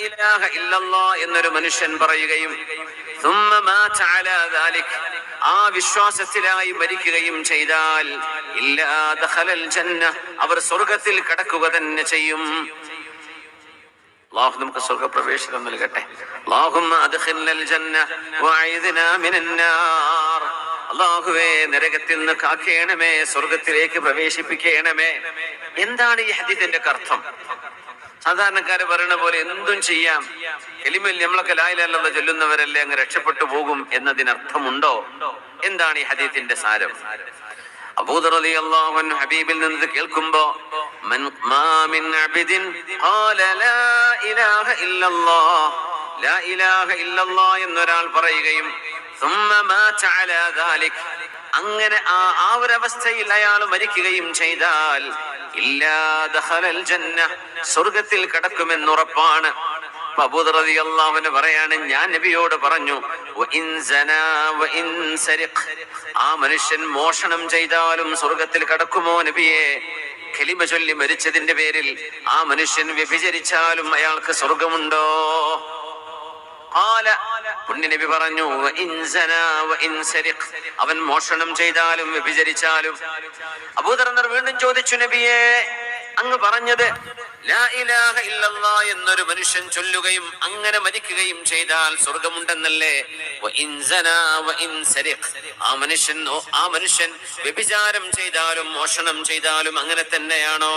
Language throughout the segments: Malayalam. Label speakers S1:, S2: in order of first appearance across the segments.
S1: ഇലാഹ ഇല്ലല്ലാഹ് എന്നൊരു മനുഷ്യൻ പറയുകയും സുമ്മ മാത അലാ ദാലിക് ആ വിശ്വാസത്തിലായി മരിക്കുകയും ചെയ്താൽ ഇല്ലാ ദഖലൽ ജന്ന അവർ സ്വർഗ്ഗത്തിൽ കടക്കുക തന്നെ ചെയ്യും. അല്ലാഹു നമുക്ക് സ്വർഗ്ഗപ്രവേശനം നൽകട്ടെ. അല്ലാഹുമ്മ അദ്ഖിൽനൽ ജന്ന വഅഇദ്നാ മിനന്നാർ. അല്ലാഹുവേ നരകത്തിൽ നിന്ന് കാക്കേണമേ, സ്വർഗ്ഗത്തിലേക്ക് പ്രവേശിപ്പിക്കണമേ. എന്താണ് ഈ ഹദീസിന്റെ അർത്ഥം? സാധാരണക്കാര് പറയുന്ന പോലെ എന്തും ചെയ്യാം, കലിമയിൽ നമ്മളൊക്കെ ലാ ഇലാഹ ഇല്ലല്ലാഹ് ചൊല്ലുന്നവരല്ലേ അങ്ങ് രക്ഷപ്പെട്ടു പോകും എന്നതിനർത്ഥമുണ്ടോ? എന്താണ് ഈ ഹദീസിന്റെ സാരം? അബൂദർ റളിയല്ലാഹു അൻഹു ഹബീബിൽ നിന്ന് കേൾക്കുമ്പോ മാ മിൻ അബ്ദിൻ ഖാല ലാ ഇലാഹ ഇല്ലല്ലാഹ്, ലാ ഇലാഹ ഇല്ലല്ലാഹ് എന്നൊരാൾ പറയുകയും സുമ്മ മാത അലാ ദാലിക് അങ്ങനെ ആ ഒരവസ്ഥയിൽ അയാൾ മരിക്കുകയും ചെയ്താൽ ഇല്ലാ ദഖലൽ ജന്ന സ്വർഗ്ഗത്തിൽ കടക്കുമെന്നുറപ്പാണ്. അബൂദർ റളിയല്ലാഹു അൻഹു പറയാണ്, ഞാൻ നബിയോട് പറഞ്ഞു വഇൻ സനാ വഇൻ സരിഖ്, ആ മനുഷ്യൻ മോഷണം ചെയ്താലും സ്വർഗ്ഗത്തിൽ കടക്കുമോ നബിയെ? കലിമ ചൊല്ലി മരിച്ചതിന്റെ പേരിൽ ആ മനുഷ്യൻ വ്യഭിചരിച്ചാലും അയാൾക്ക് സ്വർഗമുണ്ടോ? പുണ്യനബി പറഞ്ഞു വഇൻ സനാ വഇൻ സരിഖ്, അവൻ മോഷണം ചെയ്താലും വ്യഭിചരിച്ചാലും. അബൂദർ വീണ്ടും ചോദിച്ചു, നബിയെ അങ്ങ് പറഞ്ഞത് ലാ ഇലാഹ ഇല്ലല്ലാഹ് എന്നൊരു മനുഷ്യൻ ചൊല്ലുകയും അങ്ങനെ മരിക്കുകയും ചെയ്താൽ സ്വർഗമുണ്ടെന്നല്ലേ? വഇൻ സനാ വഇൻ സരിഖ്, ആ മനുഷ്യൻ വ്യഭിചാരം ചെയ്താലും മോഷണം ചെയ്താലും അങ്ങനെ തന്നെയാണോ?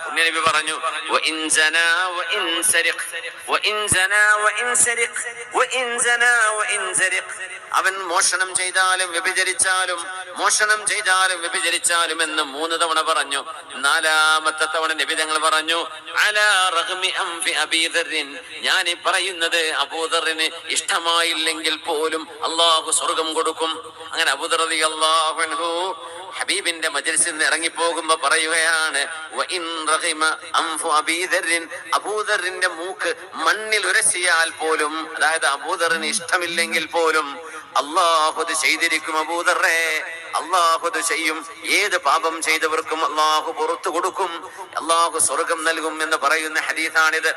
S1: പുണ്യനബി പറഞ്ഞു വഇൻ സനാ വഇൻ സരിഖ് വഇൻ സനാ വഇൻ സരിഖ് വഇൻ സനാ വഇൻ സരിഖ്, അവൻ മോഷണം ചെയ്താലും വ്യഭിചരിച്ചാലും മോഷണം ചെയ്താലും വ്യഭിചരിച്ചാലും എന്ന് 3 തവണ പറഞ്ഞു. 4ാമത്തെ തവണ നബി തങ്ങൾ പറഞ്ഞു അലാ റഗ്മി അൻഫി അബീ ദർറിൻ, ഞാൻ ഈ പറയുന്നത് അബൂദറിന് ഇഷ്ടമായില്ലെങ്കിൽ പോലും അല്ലാഹു സ്വർഗ്ഗം കൊടുക്കും. അങ്ങനെ അബൂദർ റളിയല്ലാഹു അൻഹു ഹബീബിന്റെ മജ്ലിസിൽ നിന്ന് ഇറങ്ങിപ്പോകുമ്പോ പറയുകയാണ് വഇൻ റഗിമ അൻഫു അബീ ദർറിൻ, അബൂദറിന്റെ മൂക്ക് മണ്ണിൽ ഉരസിയാൽ പോലും, അതായത് അബൂദറിന് ഇഷ്ടമില്ലെങ്കിൽ പോലും അല്ലാഹു അത് ചെയ്തിരിക്കും. അബൂദറേ, അല്ലാഹു അത് ചെയ്യും. ഏത് പാപം ചെയ്തവർക്കും അല്ലാഹു പുറത്തു കൊടുക്കും, അല്ലാഹു സ്വർഗ്ഗം നൽകും എന്ന് പറയുന്ന ഹദീസാണിത്.